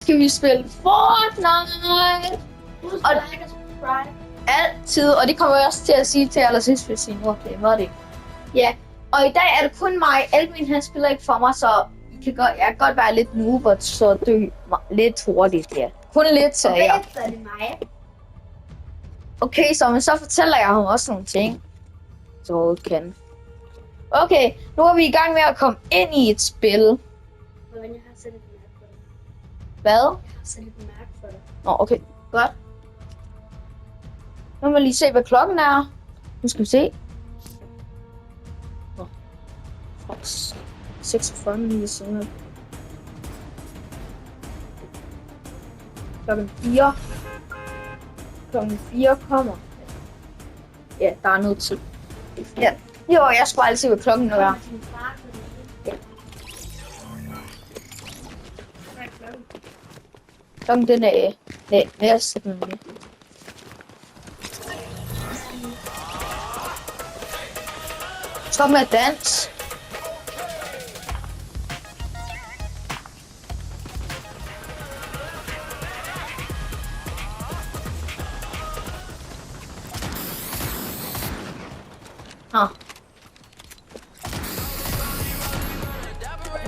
skal vi spille Fortnite. Og altid, og det kommer jeg også til at sige til allersidst, hvis I nu har glemt det. Ja, og i dag er det kun mig. Elvin, han spiller ikke for mig, så jeg kan godt være lidt noob, og så dø lidt hurtigt, ja. Kun lidt, så og jeg. bagefter er det mig. Okay, så fortæller jeg ham også nogle ting. Så kan. Okay, nu er vi i gang med at komme ind i et spil. Men jeg har sat et mærke for dig. Hvad? Jeg har sat et mærke for dig. Nå, okay. Godt. Nu må jeg lige se, hvad klokken er. Nu skal vi se. Nå. 46 minutter siden. Klokken 4. Klokken 4 kommer. Ja, der er noget tid. Ja. Jo, jeg skal bare lige se, hvad klokken nu er. Klokken den er næsten. Stop med at danse.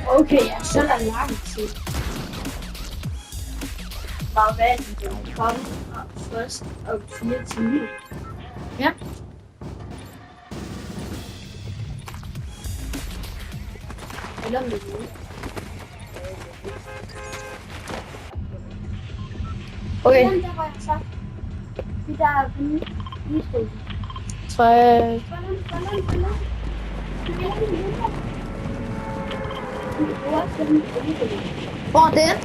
Okay, ja, så er der lang tid. Bare vand, den kom først om 4 timer. Ja. Eller med det. Okay. Jamen, der var jeg så. De der lige 3. Hvor er den?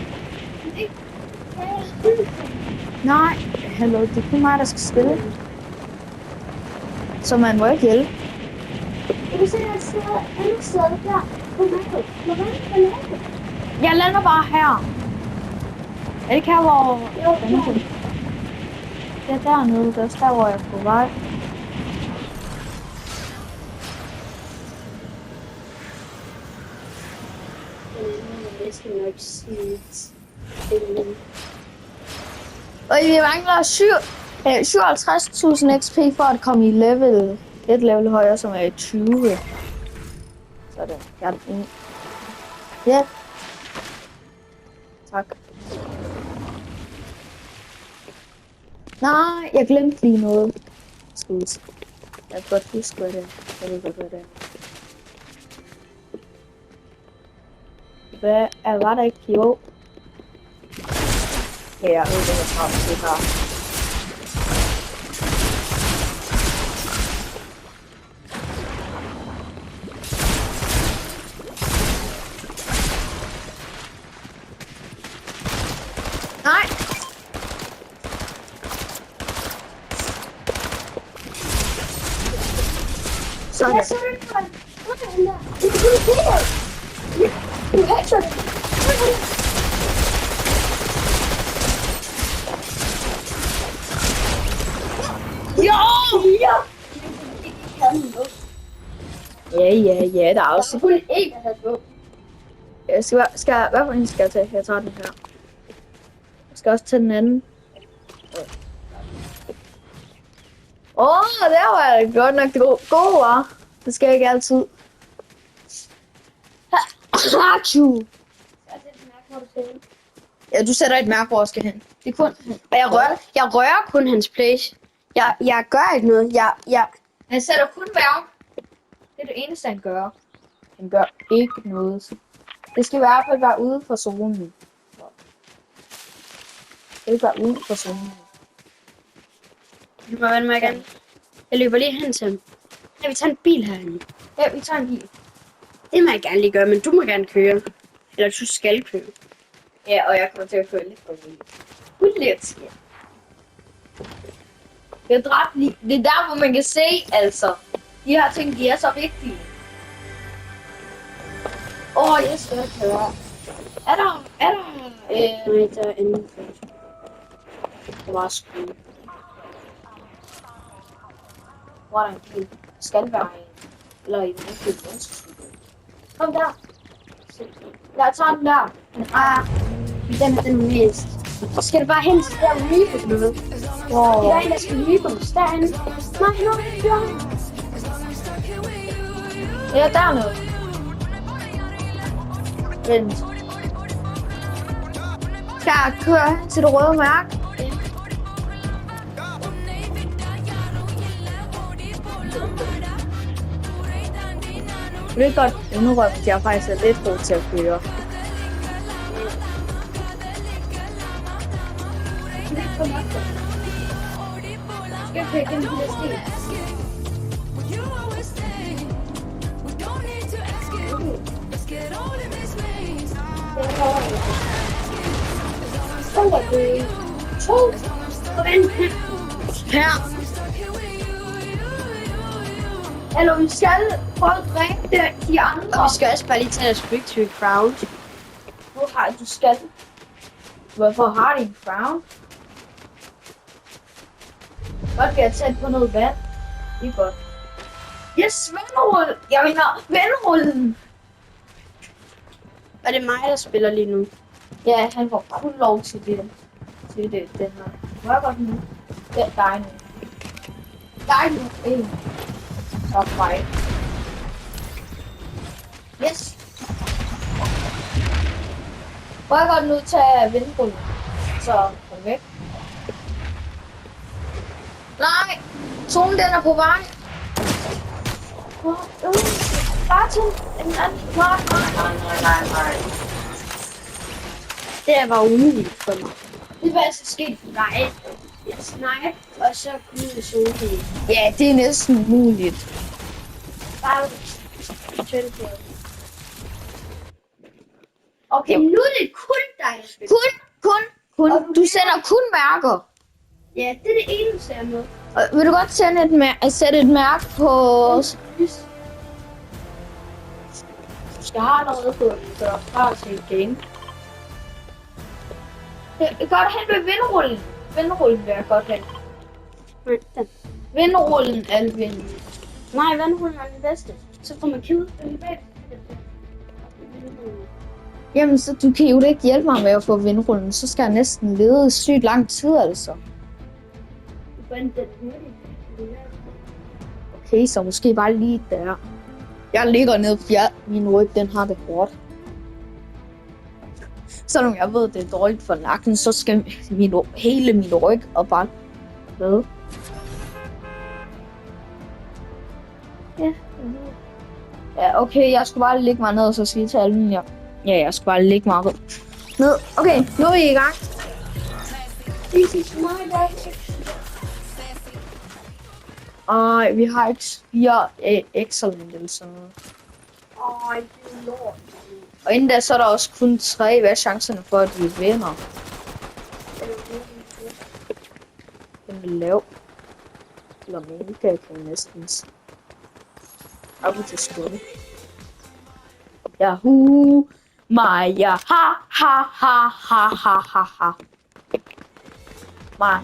Nej, hallo, det er kun mig, der skal spille. Så man må ikke hjælpe. Jeg kan se, at jeg sidder der. Jeg lander bare her. Er det ikke her, hvor... Jo, det er dernede, det er også der, hvor jeg er på vej. jeg skal nok sige Og vi mangler 57.000 XP for at komme i et level højere, som er 20. Sådan, jeg er den. Ja. Tak. Nej, jeg glemte lige noget. Skud. Jeg kan godt huske, hvad det er. Jeg ved godt, hvad det er. Var der ikke? Jo. Ja, jeg ved, det er travlt, det her. Nej! Sådan. Jeg så det for en der. Du headshot det. Jo! Ja, der er også. Jeg kunne ikke have på. Hvad for en skal jeg tage? Jeg tager den her. Jeg skal også tage den anden. Der var det godt nok god, var. Det skal jeg ikke altid. Hachu! Ja, du sætter et mærke, hvor jeg skal hen. Det er kun... Og jeg rører kun hans place. Jeg gør ikke noget. Han sætter kun mærke. Det er det eneste, han gør. Han gør ikke noget. Det skal i hvert fald være ude for zonen. Det skal ikke være ude for zonen. Du må vende mig igen. Jeg løber lige hen til ham. Ja, vi tager en bil herinde. Ja, vi tager en bil. Det må jeg gerne lige gøre, men du må gerne køre. Eller du skal køre. Ja, og jeg kommer til at køre lidt for vildt. Lidt, ja. Jeg dræbte lige. Det er der, hvor man kan se, altså. De her ting, de er så vigtige. Jeg skal ikke høre. Er der... Nej, der er anden først. Det var sgu. Hvor er der en bil? Skal være en. Eller en rigtig. Kom der. Jeg tager den der. Den er den mest. Så skal du bare hen til der Reapers med. Wow. Der er en, der skal Reapers derinde. Nej, ja. Ja, der er noget. Vent. Skal jeg køre hen til det røde mærke? Det er godt indrømme, at jeg faktisk er lidt god til at køre. Skal jeg den her sten? Her. Eller vi skal prøve at dræbe de andre. Og vi skal også bare lige tage deres victory crown. Hvor har du skal? Hvorfor har de en crown? Godt, vi har tæt på noget vand. Det er godt. Yes, vandrulle! Jeg mener, vandrullen! Er det mig, der spiller lige nu? Ja, han får kun lov til det. Til det, den her. Må jeg godt nu? Det er dig nu. Dig nu. En. Og mig. Yes. Må jeg godt nu tage vindrullen? Så kom væk. Nej! Zonen den er på vej. Bare til en anden. Nej. Det var umuligt for mig. Det var altså sket for dig. Jeg snakker, og så kunne zone. Ja, det er næsten umuligt. Bare tæt på. Okay, nu er det kun dig, der spiller. Kun. Du sender kun mærker. Ja, det er det eneste, jeg er med. Og vil du godt sætte et mærke på... Jeg har allerede fået gøre klar til et game. Jeg kan godt hen med vindrullen. Vindrullen vil jeg godt have. Nej, den. Vindrullen, Alvin. Nej, vandrullen er den bedste. Så får man kigget tilbage. Jamen, så du kan jo ikke hjælpe mig med at få vindrullen. Så skal jeg næsten lede sygt lang tid, altså. Okay, så måske bare lige der. Jeg ligger nede på min ryg, den har det hårdt. Selvom jeg ved, det er dårligt for nakken, så skal hele min ryg og bare med. Ja, okay, jeg skulle bare lægge mig ned og så sige til alle mine. Ja, jeg skal bare lægge mig ned. Okay, nu er vi i gang. Vi har ikke 4 excellent eller sådan noget. Det er lort. Og inden da, så er der også kun 3. Hvad er chancerne for, at vi vinder? Den vil lave. Eller mega kan jeg næsten sige. Og vi til skole. Yahoo! Maja! Ha! Ha! Ha! Ha! Ha! Ha! Ha! Maja.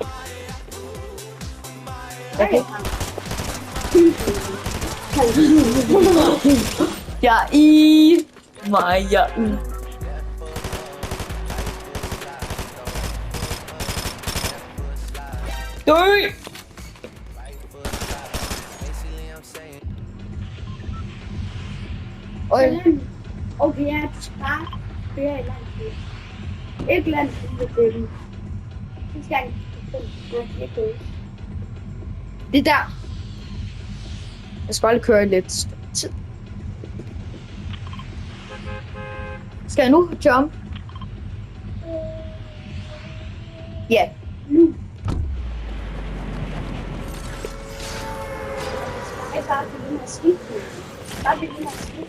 Okay. Jeg i Maja. Dø! Okay, jeg skal bare køre i lang tid. Ikke lang tid med det. Det skal jeg ikke. Det er der. Jeg skal bare lige køre lidt tid. Skal jeg nu jump? Ja. Nu. Jeg bare til den her skifte. Bare til den her skifte.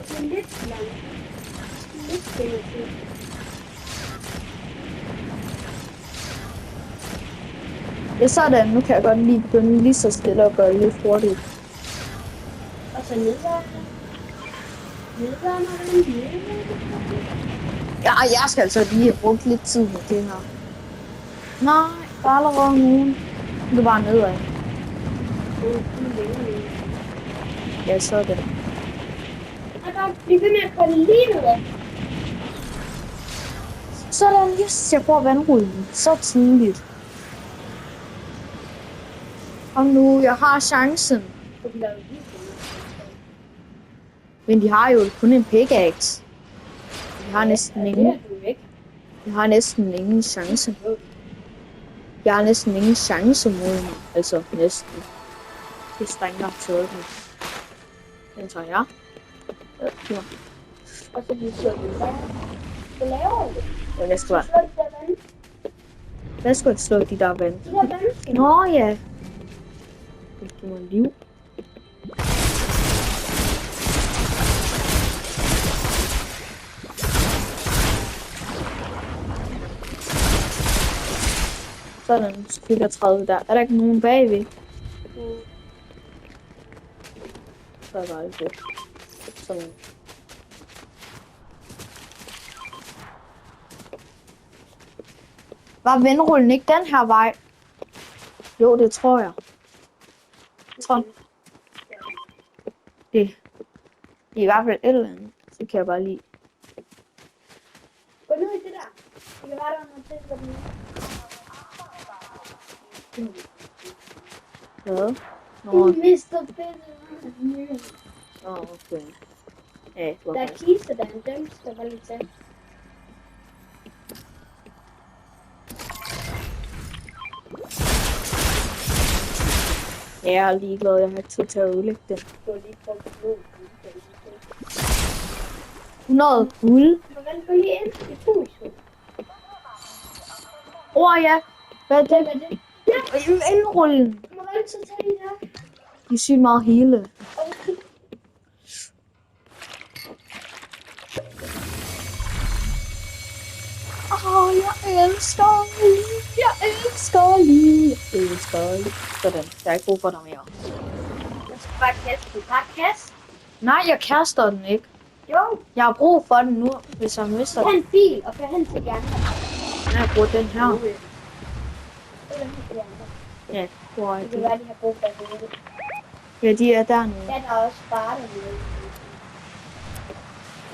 Det er lidt langt. Lidt længere tid. Det er sådan, nu kan jeg godt lige begynde lige så stille og gøre det lidt hurtigt. Og så nedværende. Ja, jeg skal altså lige have brugt lidt tid med det her. Nej, der er allerede nogen. Det er bare nedad. Ja, så er det. Og der bliver ved med at komme lige nedad. Sådan, yes, jeg får vandrullen. Så tidligt. Og nu, jeg har chancen. Så vi laver video. Men de har jo kun en pickaxe. De har næsten ingen. Det er du ikke. Jeg har næsten ingen chance. Jeg har næsten ingen chance mod dem. Altså, næsten. Det er strengt nok taget den. Den tager jeg. Ja, giv mig. Og så bliver det der. Så laver du det. Ja, jeg skal Så bare. slår de der vand. Hvad skal jeg slå de der vand? De der vandskæld. Nå ja. Det giver mig liv. Sådan, så fik jeg 30 der. Er der ikke nogen bagved? Så er der bare det. Sådan. Var vendrullen ikke den her vej? Jo, det tror jeg. Jeg tror, det er i hvert fald et eller andet. Så kan jeg bare lige. Gå ned i det der. Det kan være, der er noget til, der bliver. Hvad? Du Nå, mister billedet. okay. Ja, det var Der er faktisk. kister, der er dem, skal bare lige tage. Jeg er ligeglad, jeg har ikke tid til at ødelægge den. Du har lige prøvet at blod. 100 guld. Hvordan går lige ind i huset? Ja. Hvad er det? Hvad er det? Ja, Vendrullen. må du altid tage de der. De er sygt meget hele. Og så kig. Jeg elsker liv. Jeg elsker liv. Jeg elsker liv. Sådan, jeg er ikke brug for dig mere. Jeg skal bare kaste. Du bare kaste. Nej, jeg kaster den ikke. Jo, Jeg har brug for den nu, hvis jeg mister tag den. en bil og kør hen til de andre. Jeg bruger den her. Eller hen til de andre. Ja, hvor er Det kan de? være, de har brug for det. Ja, de er dernede. Ja, der er også bare dernede.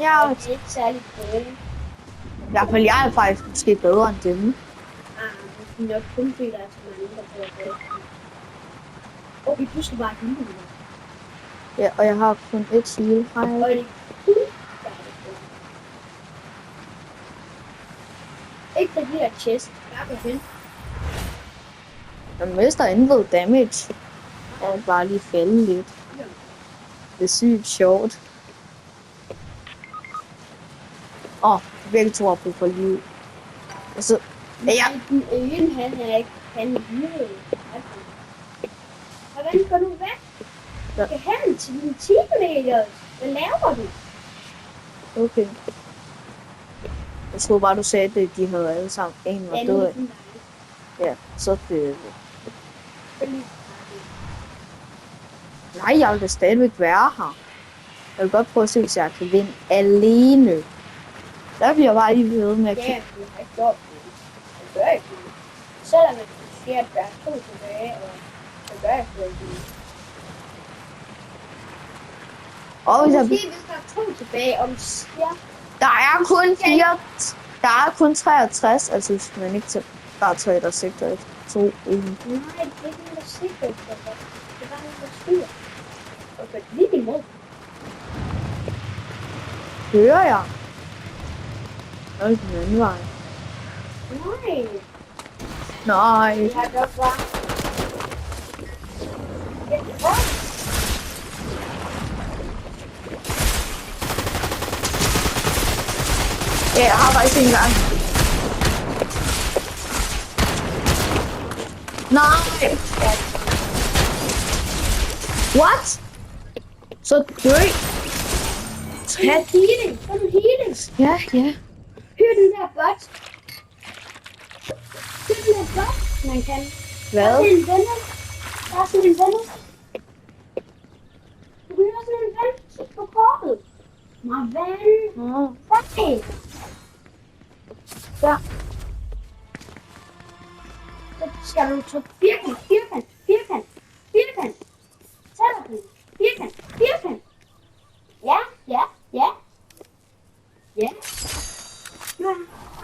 Ja, Og de er ikke særlig gode. i hvert fald jeg er faktisk måske bedre end dem. Det er nok kun fordi, der er så mange, der bruger det. Okay, du skal bare hente det. Ja, og jeg har kun et heal. Hej. Og det er kun, der er det gode. Ikke for de her chest. Bare gå hen. Jeg mister intet damage. Jeg vil bare lige falde lidt. Det er sygt sjovt. Begge to har brug for liv. Og så... Ja, Den øen, han er ikke... Han er livet. Hvordan går du væk? Ja. Du skal hen til dine teammates. Hvad laver du? okay. Jeg troede bare, du sagde, at de havde alle sammen. En var død. Anden end Ja, så det... dig. Nej, jeg vil da stadigvæk være her. Jeg vil godt prøve at se, hvis jeg kan vinde alene. Der bliver jeg bare lige ved med at Ja, kigge. du har ikke gjort det. Det gør ikke det. Selvom man siger, at der er 2 tilbage, og så gør jeg det ikke. Og hvis jeg... Måske hvis der er 2 tilbage, om ja, Der er kun 4... Der er kun 63, altså hvis man ikke tager... Der er 3, der sigter et. 2, 1. nej, det er ikke noget, der siger det. Det er bare noget, der styrer. Og gør det lige imod. Hører jeg? Og den anden vej. Nej, Nej. det har godt bare. Ja, det var. Ja, jeg har faktisk en gang. Nej. What? Så dø. Tag healing. Får du healing? Ja. Hør den der bot. Hør den der bot, man kan. Der er Hvad? sådan en venner. Der er sådan en venner. Du kan høre sådan en ven på kortet. Nå, ven. Nej. Ja. Så skal du trykke firkant. Tæller den. Firkant. Ja.